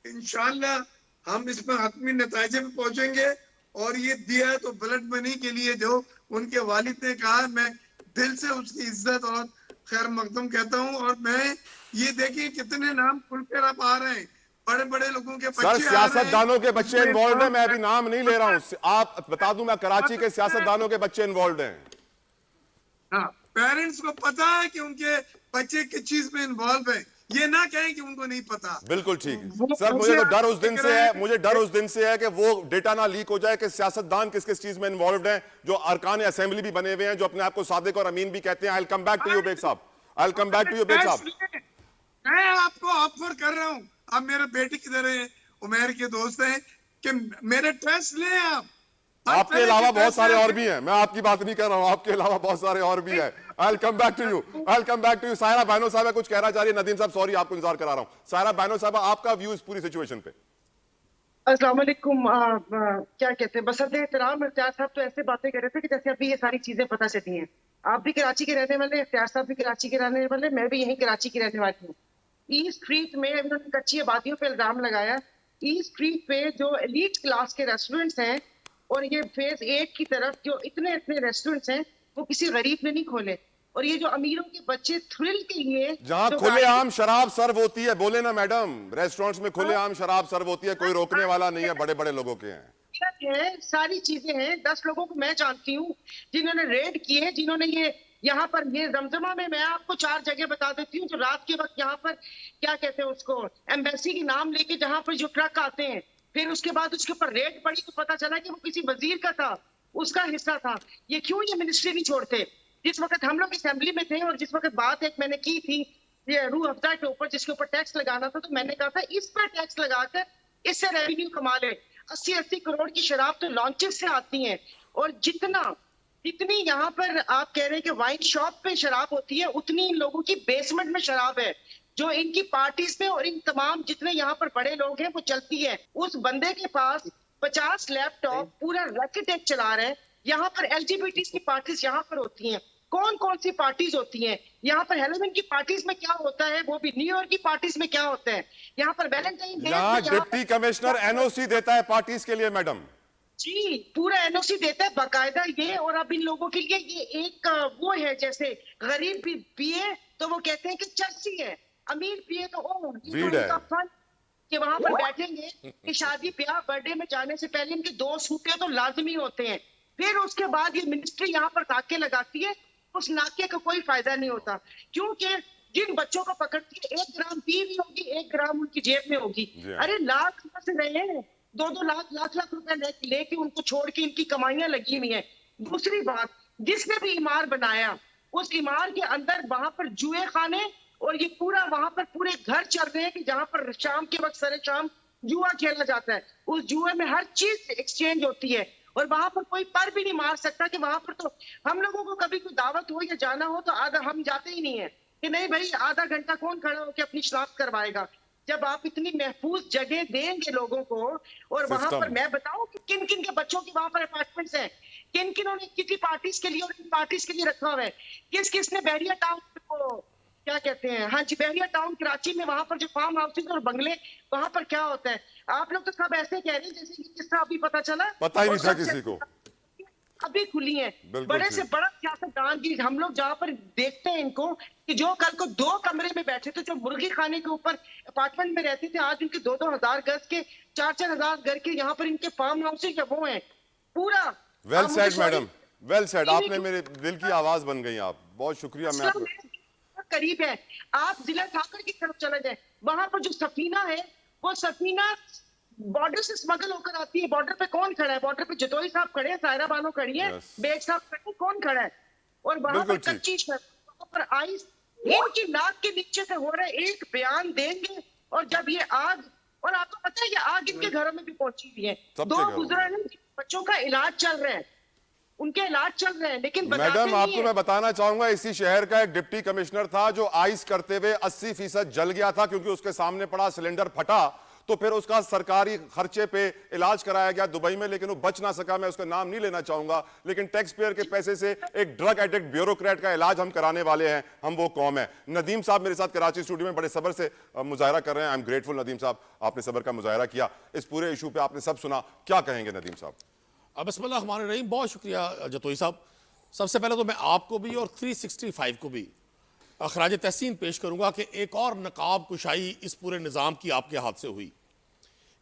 इंशाल्लाह हम इसमें हतमी नतीजे पे पहुंचेंगे। और ये दिया है तो ब्लड मनी के लिए जो उनके वालिद ने कहा, मैं दिल से उसकी इज्जत और खैर मकदम कहता हूं। और मैं ये देखिए कितने नाम खुलकर अब आ रहे हैं, बड़े बड़े लोगों के बच्चे सर आ रहे हैं। सियासतदानों के बच्चे उसमें इन्वॉल्व हैं, मैं अभी नाम नहीं ले रहा हूं। आप बता दूं, मैं कराची के सियासतदानों के बच्चे इन्वॉल्व हैं। हाँ, पेरेंट्स को पता है कि उनके बच्चे किस चीज में इन्वॉल्व है, ये ना कहें कि उनको नहीं पता। बिल्कुल ठीक है सर। मुझे तो डर उस दिन से है, मुझे डर उस दिन से है कि वो डेटा ना लीक हो जाए कि सियासतदान किस किस चीज में इन्वॉल्व हैं, जो अरकान असेंबली भी बने हुए हैं, जो अपने आप को सादिक और अमीन भी कहते हैं। I will come back to you Baig साहब, I will come back to you Baig साहब। मैं आपको ऑफर कर रहा हूँ, आप मेरे बेटे की तरह उमेर के दोस्त हैं, कि मेरे टेस्ट लें आप। आपके अलावा बहुत सारे और भी हैं, मैं आपकी बात नहीं कर रहा हूं, आपके अलावा बहुत सारे और भी हैं। I will come back to you, I will come back to you. Saira Bano sahab कुछ कहना चाह रही है। नदीम साहब सॉरी आपको इंतजार करा रहा हूं। सायरा बानो साहब आपका व्यू इस पूरी सिचुएशन पे। अस्सलाम वालेकुम। क्या कहते हैं, बसंत एहतराम इख्तियार साहब तो ऐसे बातें कर रहे थे कि जैसे अभी ये सारी चीजें पता चली हैं। आप भी कराची के रहने वाले, इख्तियार साहब भी कराची के रहने वाले, मैं भी यहीं कराची की रहने वाली हूँ। ई स्ट्रीट में उन्होंने कच्ची आबादियों पे इल्जाम लगाया। ई स्ट्रीट पे जो एलीट क्लास के रेस्टोरेंट्स हैं और ये फेज 8 की तरफ जो इतने इतने रेस्टोरेंट्स हैं, वो किसी गरीब ने नहीं खोले। और ये जो अमीरों के बच्चे थ्रिल के लिए जहां खुलेआम शराब सर्व होती है, बोले ना मैडम, रेस्टोरेंट्स में खुलेआम शराब सर्व होती है, कोई रोकने वाला नहीं है, बड़े बड़े लोगों के हैं। है, सारी चीजें हैं। 10 लोगों को मैं जानती हूँ जिन्होंने रेड किए, जिन्होंने ये यहाँ पर ये जमजमा में, मैं आपको 4 जगह बता देती हूँ जो रात के वक्त यहाँ पर क्या कहते हैं उसको, एम्बेसी के नाम लेके जहाँ पर जो ट्रक आते हैं, फिर उसके बाद उसके ऊपर रेड पड़ी तो पता चला कि वो किसी वजीर का था, उसका हिस्सा था। ये क्यों ये मिनिस्ट्री नहीं छोड़ते? जिस वक्त हम लोग असेंबली में थे और जिस वक्त बात एक मैंने की थी ये रूह अफ़ज़ा के ऊपर, जिसके ऊपर टैक्स लगाना था, तो मैंने कहा था इस पर टैक्स लगाकर इससे रेवेन्यू कमा ले। 80-80 करोड़ की शराब तो लॉन्चेस से आती है। और जितनी यहाँ पर आप कह रहे हैं कि वाइन शॉप पे शराब होती है, उतनी इन लोगों की बेसमेंट में शराब है जो इनकी पार्टीज में और इन तमाम जितने यहाँ पर बड़े लोग हैं वो चलती है। उस बंदे के पास 50 लैपटॉप पूरा रैकेट एक चला रहे हैं। यहाँ पर एलजीबीटी की पार्टीज यहाँ पर होती हैं। कौन कौन सी पार्टीज होती हैं यहाँ पर? हेलोवीन की पार्टीज में क्या होता है, वो भी न्यू ईयर की पार्टीज में क्या होता है, यहाँ पर वैलेंटाइन डे यहाँ डिप्टी कमिश्नर एनओसी देता है पार्टीज के लिए मैडम जी, पूरा एनओसी देता है बाकायदा ये। और अब इन लोगों के लिए ये एक वो है, जैसे गरीब भी पिए तो वो कहते हैं कि चर्ची है, अमीर पिए तो ओ ये तो इनका फन कि वहां पर बैठेंगे कि शादी ब्याह बर्थडे में जाने से पहले इनके 2 सूटे तो लाजमी होते हैं। फिर उसके बाद ये मिनिस्ट्री यहाँ पर नाके लगाती है, उस नाके का कोई फायदा नहीं होता, क्योंकि जिन बच्चों को पकड़ती है 1 ग्राम पी भी होगी, 1 ग्राम उनकी जेब में होगी। अरे लाख समझ रहे हैं, 2-2 लाख रुपए लेके उनको छोड़ के इनकी कमाइयां लगी हुई हैं। दूसरी बात, जिसने भी इमार बनाया, उस इमार के अंदर वहां पर जुए खाने और ये पूरा वहां पर पूरे घर चल रहे हैं कि जहां पर शाम के वक्त सरे शाम जुआ खेला जाता है। उस जुए में हर चीज एक्सचेंज होती है और वहां पर कोई पर भी नहीं मार सकता कि वहां पर तो हम लोगों को कभी कोई दावत हो या जाना हो तो आधा हम जाते ही नहीं है कि नहीं भाई आधा घंटा कौन खड़ा होकर अपनी शनाख्त करवाएगा। जब आप इतनी महफूज जगह देंगे लोगों को और वहां पर मैं बताऊं कि किन किन के बच्चों के वहां पर अपार्टमेंट्स हैं, किन किन्हों ने किसी पार्टीज के लिए और इन पार्टीज के लिए रखा हुआ है, किस किस ने बहरिया टाउन को क्या कहते हैं, हाँ जी बहरिया टाउन कराची में वहां पर जो फार्म हाउसेज और बंगले वहां पर क्या होता है। आप लोग तो सब ऐसे कह रहे हैं जैसे कि किस तरह अभी पता चला, पता ही नहीं और था सब किसी को। अभी खुली हैं। बिल्कुल बड़े ठीक। से बड़ा सियासतदान की हम लोग जहां पर देखते हैं इनको कि जो कल को 2 कमरे में बैठे थे, जो मुर्गी खाने के ऊपर अपार्टमेंट में रहते थे, आज उनके 2-2 हजार गज के 4-4 हजार घर के यहाँ पर इनके फार्म हाउसेज वो हैं पूरा। वेल आप मुझे सेड मैडम, वेल सेड। नहीं, आपने नहीं, मेरे दिल की आवाज बन गई आप। बहुत शुक्रिया। मैं आपको करीब है, आप जिला ठाकर की तरफ चले जाए, वहां पर जो सफीना है वो सफीना बॉर्डर से स्मगल होकर आती है। बॉर्डर पे कौन खड़ा है? बॉर्डर पे जतोई साहब खड़े हैं, सायरा बानो खड़ी है, Yes. बेग साहब खड़े हैं, कौन खड़ा है? और वहां पर बिल्कुल ठीक। कच्ची सड़क, वहां पर आइस इनकी नाक के नीचे से हो रहा है। एक बयान देंगे और जब ये आग, और आपको पता है ये आग इनके घरों में भी पहुंची हुई है। सबके 2 घरों में। गुजरा है, बच्चों का इलाज चल रहा है, उनके इलाज चल रहे हैं, लेकिन बताते मैडम नहीं आपको है। मैं बताना चाहूंगा, इसी शहर का एक डिप्टी कमिश्नर था जो आइस करते हुए 80% जल गया था क्योंकि उसके सामने पड़ा सिलेंडर फटा, तो फिर उसका सरकारी खर्चे पे इलाज कराया गया दुबई में, लेकिन वो बच ना सका। मैं उसका नाम नहीं लेना चाहूंगा, लेकिन टैक्स पेयर के पैसे से एक ड्रग एडिक्ट ब्यूरोक्रेट का इलाज हम कराने वाले हैं। हम वो कौम है। नदीम साहब मेरे साथ कराची स्टूडियो में बड़े सब्र से मुजाहरा कर रहे हैं। आई एम ग्रेटफुल नदीम साहब, आपने सब्र का मुजाहरा किया। इस पूरे इशू पे आपने सब सुना, क्या कहेंगे नदीम साहब? बिस्मिल्लाहिर्रहमानिर्रहीम। बहुत शुक्रिया जतोई साहब। सबसे पहले तो मैं आपको भी और 365 को भी अखराज तहसीन पेश करूंगा कि एक और नकाब कुशाई इस पूरे निज़ाम की आपके हाथ से हुई।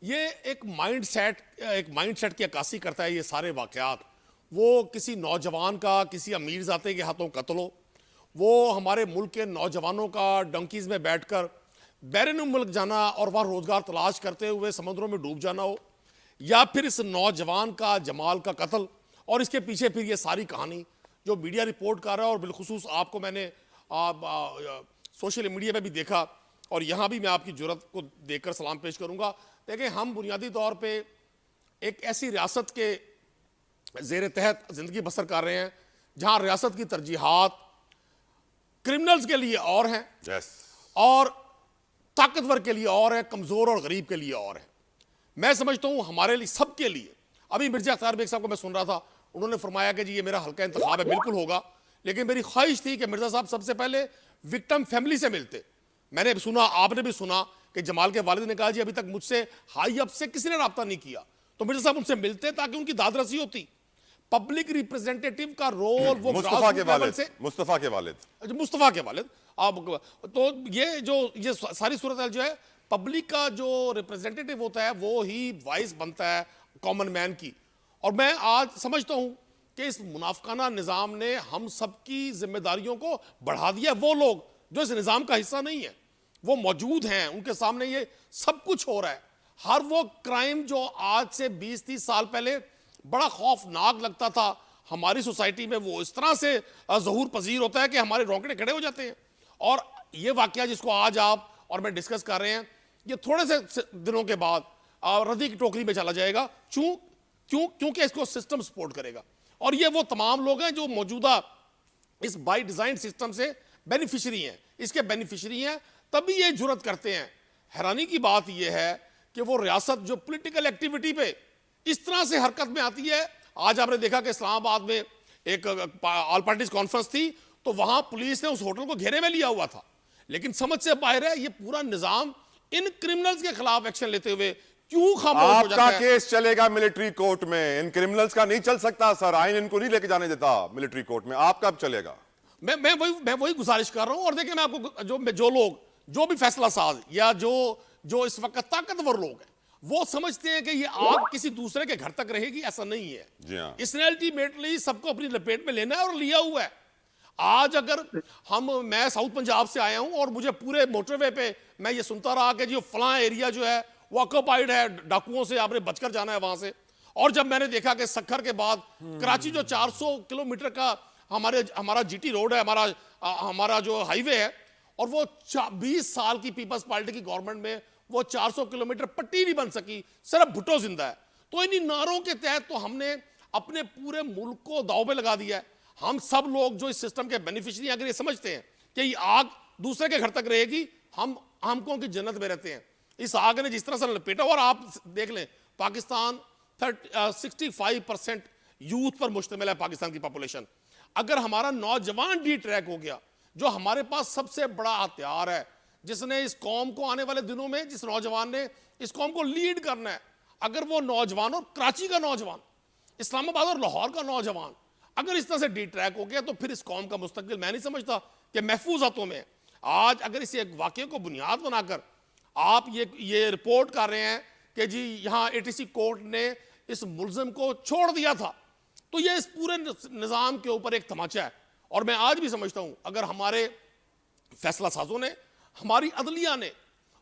ये एक माइंड सेट की अक्कासी करता है। ये सारे वाक़यात, वो किसी नौजवान का किसी अमीर ज़ाते के हाथों कत्ल हो, वो हमारे मुल्क के नौजवानों का डंकीज़ में बैठकर बैरून मुल्क जाना और वहाँ रोज़गार तलाश करते हुए समुद्रों में डूब जाना हो, या फिर इस नौजवान का जमाल का कत्ल और इसके पीछे फिर ये सारी कहानी जो मीडिया रिपोर्ट कर रहा है। और बिलखुसूस आपको मैंने सोशल मीडिया पे भी देखा और यहाँ भी मैं आपकी जुर्रत को देखकर सलाम पेश करूँगा। देखिए, हम बुनियादी तौर पे एक ऐसी रियासत के ज़ेर तहत ज़िंदगी बसर कर रहे हैं जहाँ रियासत की तरजीहात क्रिमिनल्स के लिए और हैं यस, और ताकतवर के लिए और है, कमज़ोर और गरीब के लिए और है। मैं समझता हूँ हमारे लिए, सबके लिए। अभी मिर्जा अख्तार बेग साहब को मैं सुन रहा था, उन्होंने फरमाया कि जी ये मेरा हल्का इंतखाब है। बिल्कुल होगा, लेकिन मेरी ख्वाहिश थी कि मिर्जा साहब सबसे पहले विक्टिम फैमिली से मिलते। मैंने सुना, आपने भी सुना कि जमाल के वालिद ने कहा जी अभी तक मुझसे हाई अप से किसी ने रब्ता नहीं किया, तो मिर्जा साहब उनसे मिलते ताकि उनकी दादरसी होती। पब्लिक रिप्रेजेंटेटिव का रोल वो मुस्तफा के वालिद, से मुस्तफा के वालिद, मुस्तफा के वालिद। अब तो ये सारी सूरत जो है, पब्लिक का जो रिप्रेजेंटेटिव होता है वो ही वॉइस बनता है कॉमन मैन की। और मैं आज समझता हूं कि इस मुनाफिकाना निज़ाम ने हम सबकी जिम्मेदारियों को बढ़ा दिया। वो लोग जो इस निज़ाम का हिस्सा नहीं है वो मौजूद हैं, उनके सामने ये सब कुछ हो रहा है। हर वो क्राइम जो आज से 20-30 साल पहले बड़ा खौफनाक लगता था हमारी सोसाइटी में, वो इस तरह से ज़हूर पजीर होता है कि हमारे रोंगटे खड़े हो जाते हैं। और ये वाकया जिसको आज आप और मैं डिस्कस कर रहे हैं, ये थोड़े से दिनों के बाद रद्दी की टोकरी में चला जाएगा। क्योंकि इसको सिस्टम सपोर्ट करेगा। और ये वो तमाम लोग हैं जो मौजूदा इस बाय डिज़ाइन सिस्टम से बेनिफिशरी हैं, इसके बेनिफिशरी हैं, तभी ये जुर्रत करते हैं। हैरानी की बात यह है कि वो रियासत जो पॉलिटिकल एक्टिविटी पे इस तरह से हरकत में आती है। आज आपने देखा कि इस्लामाबाद में एक ऑल पार्टीज कॉन्फ्रेंस थी, तो वहां पुलिस ने उस होटल को घेरे में लिया हुआ था। लेकिन समझ से बाहर है ये पूरा निजाम इन क्रिमिनल्स के खिलाफ एक्शन लेते हुए क्यों खामोश हो जाता आपका है? केस चलेगा मिलिट्री कोर्ट में, इन क्रिमिनल्स का नहीं चल सकता सर। आइन इनको नहीं लेके जाने देता मिलिट्री कोर्ट में। आपका अब चलेगा। मैं वही गुजारिश कर रहा हूं। और देखिए, मैं आपको जो लोग जो भी फैसला साज या जो इस वक्त ताकतवर लोग हैं, वो समझते हैं कि ये आग किसी दूसरे के घर तक रहेगी, ऐसा नहीं है। जी हाँ। इसने अल्टीमेटली सबको अपनी लपेट में लेना है और लिया हुआ है। आज अगर मैं साउथ पंजाब से आया हूं और मुझे पूरे मोटरवे पे मैं ये सुनता रहा कि जो फलां एरिया जो है वो ऑक्यूपाइड है, डाकुओं से आपने बचकर जाना है वहां से। और जब मैंने देखा कि सक्खर के बाद कराची जो 400 किलोमीटर का हमारा जीटी रोड है, हमारा जो हाईवे है, और वो 20 साल की पीपल्स पार्टी की गवर्नमेंट में वो 400 किलोमीटर पट्टी नहीं बन सकी, सिर्फ भुट्टो जिंदा है। तो इन्हीं नारों के तहत तो हमने अपने पूरे मुल्क को दांव पे लगा दिया है। हम सब लोग जो इस सिस्टम के बेनिफिशियरी, अगर ये समझते हैं कि ये आग दूसरे के घर तक रहेगी, हमको की जन्नत में रहते हैं। इस आग ने जिस तरह से लपेटा, और आप देख लें पाकिस्तान 65% यूथ पर मुश्तमिल है पाकिस्तान की पॉपुलेशन। अगर हमारा नौजवान डी ट्रैक हो गया, जो हमारे पास सबसे बड़ा हथियार है, जिसने इस कौम को आने वाले दिनों में, जिस नौजवान ने इस कौम को लीड करना है, अगर वो नौजवान, और कराची का नौजवान, इस्लामाबाद और लाहौर का नौजवान अगर इस तरह से डी ट्रैक हो गया, तो फिर इस कौम का मुस्तकबिल मैं नहीं समझता कि महफूज हाथों में है। आज अगर इस एक वाकये को बुनियाद बनाकर आप ये रिपोर्ट कर रहे हैं कि जी यहाँ एटीसी कोर्ट ने इस मुल्जिम को छोड़ दिया था, तो ये इस पूरे निज़ाम के ऊपर एक तमाचा है। और मैं आज भी समझता हूं, अगर हमारे फैसला साजों ने, हमारी अदलिया ने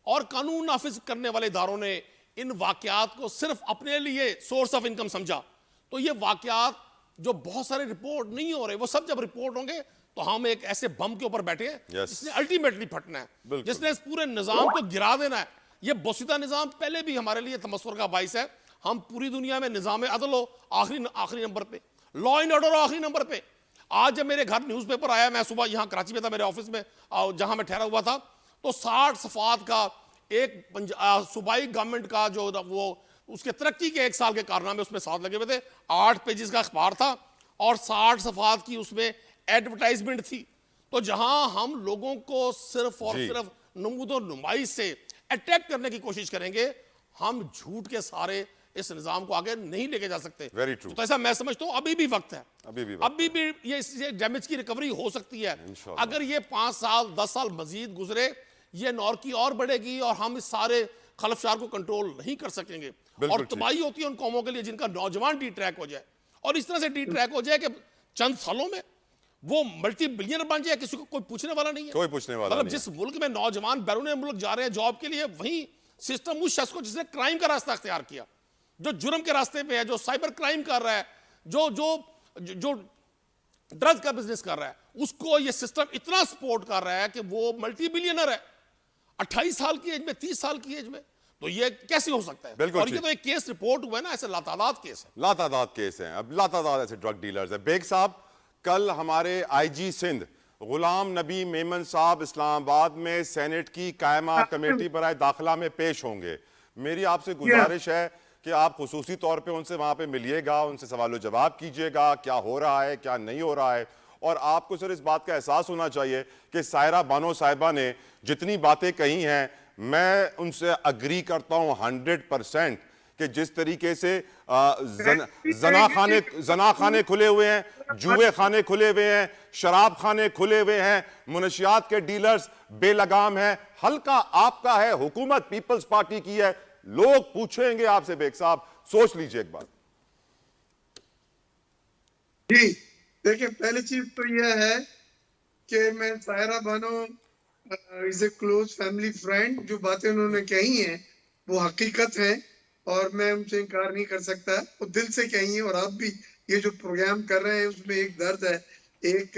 और कानून नाफिज करने वाले इदारों ने इन वाकयात को सिर्फ अपने लिए सोर्स ऑफ इनकम समझा, तो ये वाकयात जो बहुत सारे रिपोर्ट नहीं हो रहे, वो सब जब रिपोर्ट होंगे तो हम एक ऐसे बम के ऊपर बैठे हैं जिसने अल्टीमेटली फटना है, जिसने इस पूरे निजाम को गिरा देना है। ये बोसीदा निजाम पहले भी हमारे लिए तमस्सुर का बाइस है। हम पूरी दुनिया में निजाम अदल हो आखिरी नंबर पे, लॉ एंड ऑर्डर आखिरी नंबर पे। आज जब मेरे घर न्यूज़पेपर आया, मैं सुबह यहाँ कराची में था, मेरे ऑफिस में जहां मैं ठहरा हुआ था, तो 60 सफ़ात का एक सूबाई गवर्नमेंट का जो वो उसके तरक्की के 1 साल के कारनामे उसमें साथ लगे हुए थे। 8 पेजेस का अखबार था और 60 सफ़ात की उसमें एडवर्टाइजमेंट थी। तो जहां हम लोगों को सिर्फ और सिर्फ नमूद और नुमाइश से अटैक करने की कोशिश करेंगे, हम झूठ के सारे इस निजाम को आगे नहीं लेके जा सकते। Very true. तो ऐसा मैं समझता हूं अभी भी वक्त है, अभी भी ये इससे डैमेज की रिकवरी हो सकती है। अगर ये 5 साल 10 साल मजीद गुजरे, ये नौर की और बढ़ेगी और हम इस सारे खलफशार को कंट्रोल नहीं कर सकेंगे। और तबाही होती है उन कौमों के लिए जिनका नौजवान डी ट्रैक हो जाए, और इस तरह से डी ट्रैक हो जाए कि चंद सालों में वो मल्टी बिलियनर बन जाए, किसी को कोई पूछने वाला नहीं है। कोई पूछने वाला मतलब नहीं। जिस मुल्क में नौजवान बैरून मुल्क जा रहे हैं जॉब के लिए, वही सिस्टम उस शख्स को जिसने क्राइम का रास्ता अख्तियार किया, जो जुर्म के रास्ते पे है, जो साइबर क्राइम कर रहा है, जो ड्रग्स का बिजनेस कर रहा है, उसको ये सिस्टम इतना सपोर्ट कर रहा है कि वो मल्टी बिलियनर है 28 साल की एज में, 30 साल की एज में। तो ये कैसे हो सकता है? बिल्कुल। और ये तो एक केस रिपोर्ट हुआ है ना, ऐसे लातादाद केस है, लातादाद केस हैं। अब लातादाद ऐसे ड्रग डीलर्स हैं। बेग साहब, कल हमारे आईजी सिंध गुलाम नबी मेमन साहब इस्लामाबाद में सेनेट की कायमा कमेटी बराए दाखिला में पेश होंगे। मेरी आपसे गुजारिश है कि आप खुसूसी तौर पे उनसे वहां पे मिलिएगा, उनसे सवाल जवाब कीजिएगा, क्या हो रहा है क्या नहीं हो रहा है। और आपको सर इस बात का एहसास होना चाहिए कि सायरा बानो साहिबा ने जितनी बातें कही हैं, मैं उनसे अग्री करता हूं 100% कि जिस तरीके से जना खाने खुले हुए हैं, जुए खाने खुले हुए हैं, शराब खाने खुले हुए हैं, मुनशियात के डीलर्स बेलगाम हैं। हल्का आपका है, हुकूमत पीपल्स पार्टी की है। लोग पूछेंगे आपसे बेग साहब, सोच लीजिए एक बार। जी देखिए, पहली चीज तो यह है कि मैं Saira Bano is a close family friend. जो बातें उन्होंने कही हैं वो हकीकत है और मैं उनसे इनकार नहीं कर सकता। वो दिल से कही है। और आप भी ये जो प्रोग्राम कर रहे हैं उसमें एक दर्द है, एक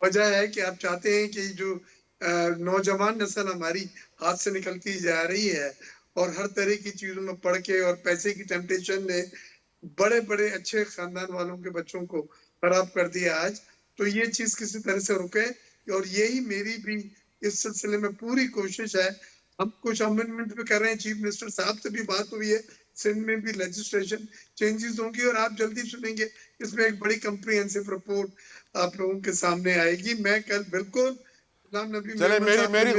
वजह है कि आप चाहते हैं कि जो नौजवान नस्ल हमारी हाथ से निकलती जा रही है और हर तरह की चीजों में पढ़ के और पैसे की टेम्पटेशन ने बड़े बड़े अच्छे खानदान वालों के बच्चों को खराब कर दिया आज। तो ये चीज किसी तरह से रुके, और यही मेरी भी इस सिलसिले में पूरी कोशिश है। हम कुछ अमेंडमेंट भी कर रहे हैं, चीफ मिनिस्टर साहब से भी बात हुई है, सिंध में भी लेजिस्लेशन चेंजेस होंगी और आप जल्दी सुनेंगे इसमें एक बड़ी कंप्रिहेंसिव रिपोर्ट आप लोगों के सामने आएगी। मैं कल बिल्कुल चले मेरी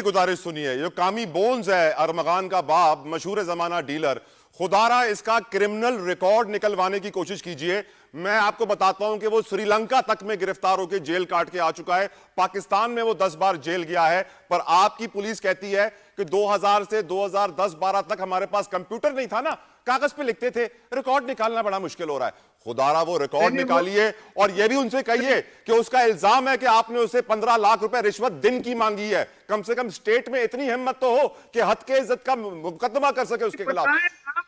गुजारिश सुनिए। जो कामी बोन्स है अरमगान का बाप, मशहूर जमाना डीलर, खुदारा इसका क्रिमिनल रिकॉर्ड निकलवाने की कोशिश कीजिए। मैं आपको बताता हूं कि वो श्रीलंका तक में गिरफ्तार होकर जेल काट के आ चुका है। पाकिस्तान में वो 10 बार जेल गया है, पर आपकी पुलिस कहती है कि 2000 से 2010-12 तक हमारे पास कंप्यूटर नहीं था ना, कागज पे लिखते थे, रिकॉर्ड निकालना बड़ा मुश्किल हो रहा है। खुदारा वो रिकॉर्ड निकालिए और ये भी उनसे कहिए कि उसका इल्जाम है कि आपने उसे 15 लाख रुपए रिश्वत दिन की मांगी है। कम से कम स्टेट में इतनी हिम्मत तो हो कि हद के इज्जत का मुकदमा कर सके उसके खिलाफ।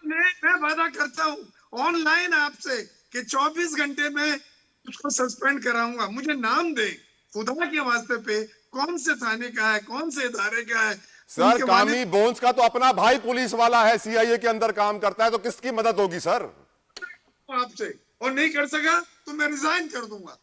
मैं वादा करता हूँ ऑनलाइन आपसे कि 24 घंटे में उसको सस्पेंड कराऊंगा। मुझे नाम दे खुदा के वास्ते पे, कौन से थाने का है, कौन से इदारे का है। सर कामी बोन्स का तो अपना भाई पुलिस वाला है, सीआईए के अंदर काम करता है, तो किसकी मदद होगी सर आपसे? और नहीं कर सका तो मैं रिजाइन कर दूंगा।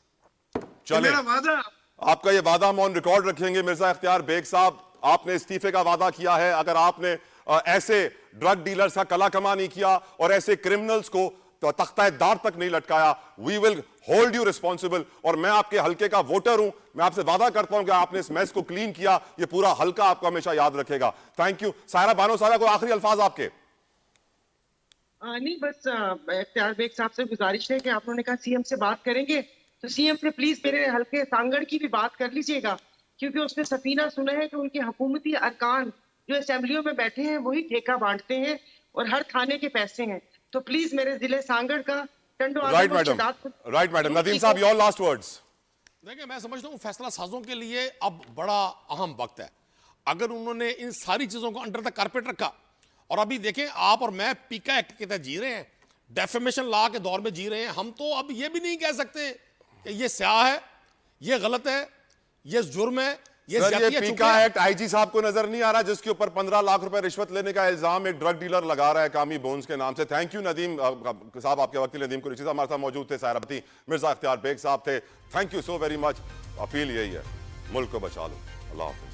चले, मेरा वादा। आपका ये वादा हम ऑन रिकॉर्ड रखेंगे। मिर्जा इख्तियार बेग साहब, आपने इस्तीफे का वादा किया है। अगर आपने ऐसे ड्रग डीलर्स का कला कमा नहीं किया और ऐसे क्रिमिनल्स को तो तख्ता-ए-दार तक नहीं लटकाया, we will hold you responsible. और मैं आपके हल्के का वोटर हूं, मैं आपसे वादा करता हूं कि आपने इस मैच को क्लीन किया, ये पूरा हल्का आपको हमेशा याद रखेगा। Thank you. सायरा बानो, सारा को आखिरी अल्फाज आपके। नहीं, बस इख्तियार बेग साहब से गुजारिश है कि आप लोगों ने कहा सीएम से बात करेंगे, तो सीएम से प्लीज मेरे हल्के सांगड़ की भी बात कर लीजिएगा, क्योंकि उसने सफीना सुना है कि उनके हुकूमती अरकान जो असेंबलियों में बैठे हैं वही ठेका बांटते हैं और हर थाने के पैसे हैं। तो प्लीज मेरे जिले सांगड़ का टंडो राइट मैडम। नदीम साहब, योर लास्ट वर्ड्स। देखिए, मैं समझता हूँ फैसला साजों के लिए अब बड़ा अहम वक्त है। अगर उन्होंने इन सारी चीजों को अंडर द कारपेट रखा, और अभी देखें आप और मैं पीका एक्ट के तहत जी रहे हैं, डेफेमेशन लॉ के दौर में जी रहे हैं, हम तो अब ये भी नहीं कह सकते कि ये स्याह है, ये गलत है, ये जुर्म है, ये सर, ये ज्यादती है। पीका एक्ट आईजी साहब को नजर नहीं आ रहा, जिसके ऊपर 15 लाख रुपए रिश्वत लेने का इल्जाम एक ड्रग डीलर लगा रहा है कामी बोन्स के नाम से। थैंक यू नदीम साहब, आपके वकील नदीम कुरैशी साहब हमारे साथ मौजूद थे, सायराबती मिर्जा इख्तियार बेग साहब थे। Thank you so very much. Appeal यही है, मुल्क को बचा लो। अल्लाह हाफिज।